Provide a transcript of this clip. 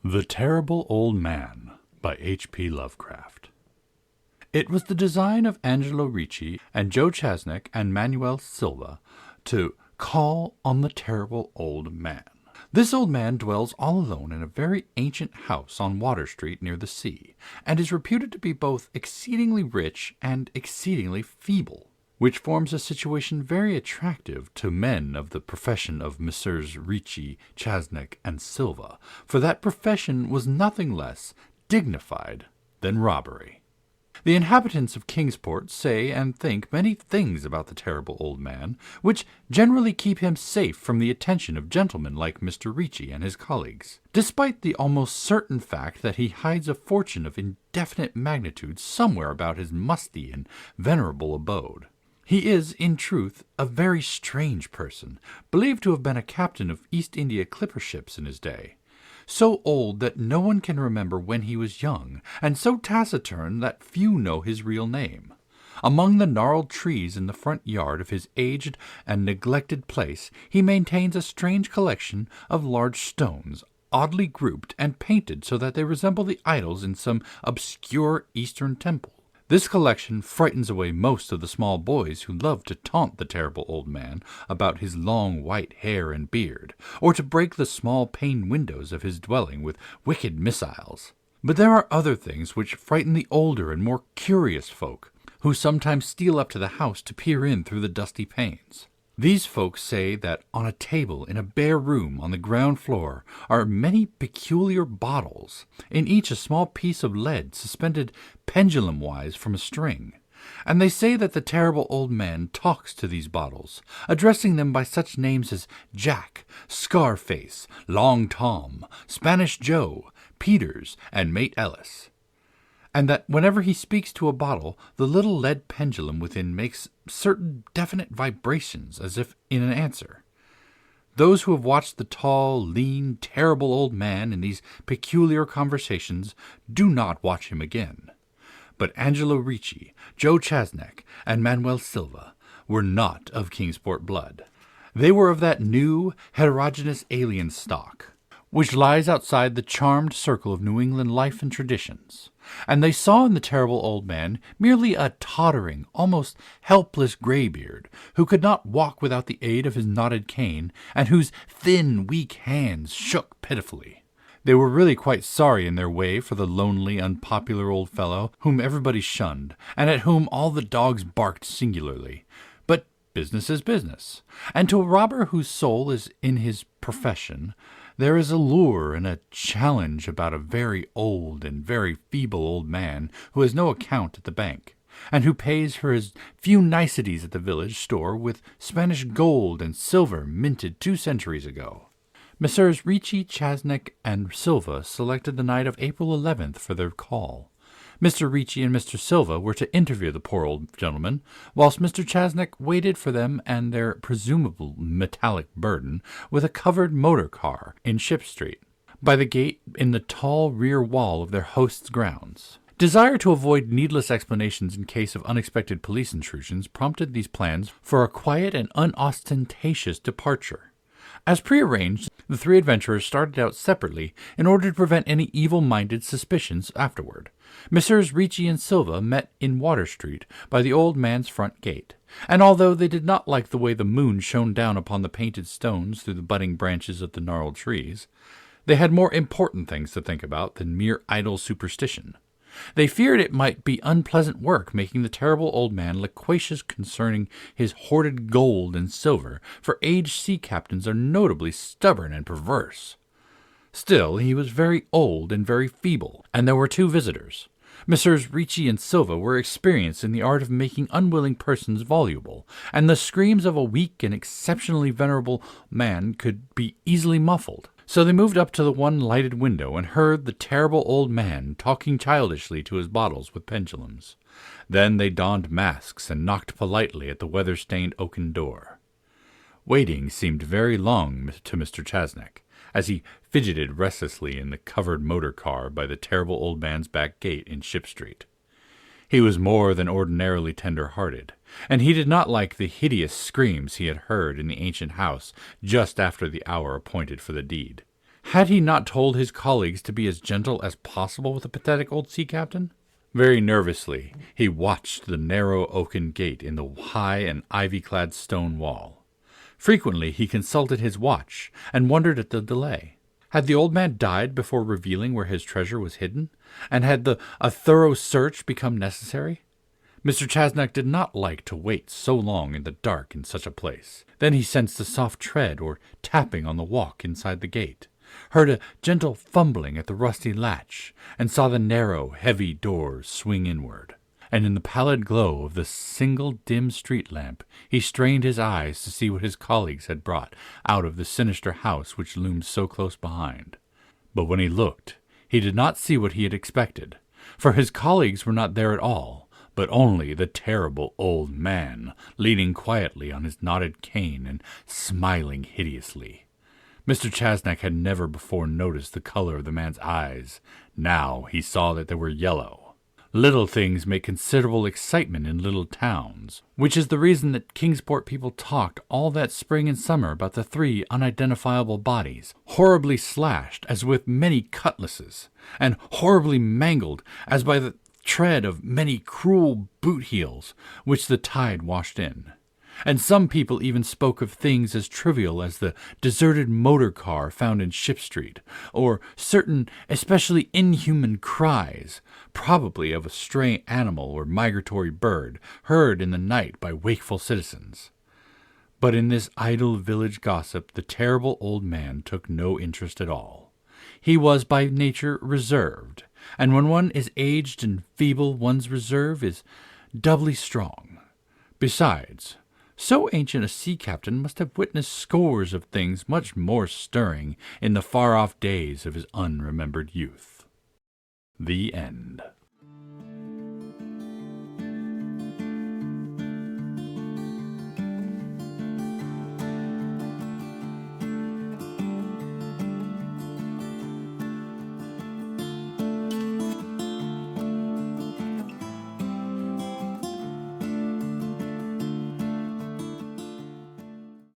The Terrible Old Man by H.P. Lovecraft. It was the design of Angelo Ricci and Joe Chasnek and Manuel Silva to call on the terrible old man. This old man dwells all alone in a very ancient house on Water Street near the sea, and is reputed to be both exceedingly rich and exceedingly feeble, which forms a situation very attractive to men of the profession of Messrs. Ricci, Chasnek, and Silva, for that profession was nothing less dignified than robbery. The inhabitants of Kingsport say and think many things about the terrible old man, which generally keep him safe from the attention of gentlemen like Mr. Ricci and his colleagues, despite the almost certain fact that he hides a fortune of indefinite magnitude somewhere about his musty and venerable abode. He is, in truth, a very strange person, believed to have been a captain of East India clipper ships in his day, so old that no one can remember when he was young, and so taciturn that few know his real name. Among the gnarled trees in the front yard of his aged and neglected place he maintains a strange collection of large stones, oddly grouped and painted so that they resemble the idols in some obscure Eastern temple. This collection frightens away most of the small boys who love to taunt the terrible old man about his long white hair and beard, or to break the small paned windows of his dwelling with wicked missiles. But there are other things which frighten the older and more curious folk, who sometimes steal up to the house to peer in through the dusty panes. These folks say that on a table in a bare room on the ground floor are many peculiar bottles, in each a small piece of lead suspended pendulum-wise from a string, and they say that the terrible old man talks to these bottles, addressing them by such names as Jack, Scarface, Long Tom, Spanish Joe, Peters, and Mate Ellis, and that whenever he speaks to a bottle, the little lead pendulum within makes certain definite vibrations as if in an answer. Those who have watched the tall, lean, terrible old man in these peculiar conversations do not watch him again. But Angelo Ricci, Joe Chasnek, and Manuel Silva were not of Kingsport blood. They were of that new, heterogeneous alien stock which lies outside the charmed circle of New England life and traditions, and they saw in the terrible old man merely a tottering, almost helpless graybeard, who could not walk without the aid of his knotted cane, and whose thin, weak hands shook pitifully. They were really quite sorry in their way for the lonely, unpopular old fellow, whom everybody shunned, and at whom all the dogs barked singularly. But business is business, and to a robber whose soul is in his profession, there is a lure and a challenge about a very old and very feeble old man who has no account at the bank, and who pays for his few niceties at the village store with Spanish gold and silver minted 2 centuries ago. Messrs. Ricci, Chasnek, and Silva selected the night of April 11th for their call. Mr. Ricci and Mr. Silva were to interview the poor old gentleman, whilst Mr. Chasnek waited for them and their presumable metallic burden with a covered motor car in Ship Street, by the gate in the tall rear wall of their host's grounds. Desire to avoid needless explanations in case of unexpected police intrusions prompted these plans for a quiet and unostentatious departure. As prearranged, the 3 adventurers started out separately in order to prevent any evil-minded suspicions afterward. Messrs. Ricci and Silva met in Water Street by the old man's front gate, and although they did not like the way the moon shone down upon the painted stones through the budding branches of the gnarled trees, they had more important things to think about than mere idle superstition. They feared it might be unpleasant work making the terrible old man loquacious concerning his hoarded gold and silver, for aged sea captains are notably stubborn and perverse. Still, he was very old and very feeble, and there were 2 visitors. Messrs. Ricci and Silva were experienced in the art of making unwilling persons voluble, and the screams of a weak and exceptionally venerable man could be easily muffled. So they moved up to the one lighted window and heard the terrible old man talking childishly to his bottles with pendulums. Then they donned masks and knocked politely at the weather-stained oaken door. Waiting seemed very long to Mr. Chasnek, as he fidgeted restlessly in the covered motor car by the terrible old man's back gate in Ship Street. He was more than ordinarily tender-hearted, and he did not like the hideous screams he had heard in the ancient house just after the hour appointed for the deed. Had he not told his colleagues to be as gentle as possible with the pathetic old sea captain? Very nervously, he watched the narrow oaken gate in the high and ivy-clad stone wall. Frequently he consulted his watch and wondered at the delay. Had the old man died before revealing where his treasure was hidden, and had a thorough search become necessary? Mr. Chasnock did not like to wait so long in the dark in such a place. Then he sensed a soft tread or tapping on the walk inside the gate, heard a gentle fumbling at the rusty latch, and saw the narrow, heavy doors swing inward. And in the pallid glow of the single dim street lamp, he strained his eyes to see what his colleagues had brought out of the sinister house which loomed so close behind. But when he looked, he did not see what he had expected, for his colleagues were not there at all, but only the terrible old man, leaning quietly on his knotted cane and smiling hideously. Mr. Chasnock had never before noticed the color of the man's eyes. Now he saw that they were yellow. Little things make considerable excitement in little towns, which is the reason that Kingsport people talked all that spring and summer about the 3 unidentifiable bodies, horribly slashed as with many cutlasses, and horribly mangled as by the tread of many cruel boot heels which the tide washed in. And some people even spoke of things as trivial as the deserted motor car found in Ship Street, or certain especially inhuman cries, probably of a stray animal or migratory bird, heard in the night by wakeful citizens. But in this idle village gossip the terrible old man took no interest at all. He was by nature reserved, and when one is aged and feeble one's reserve is doubly strong. Besides, so ancient a sea captain must have witnessed scores of things much more stirring in the far-off days of his unremembered youth. The End.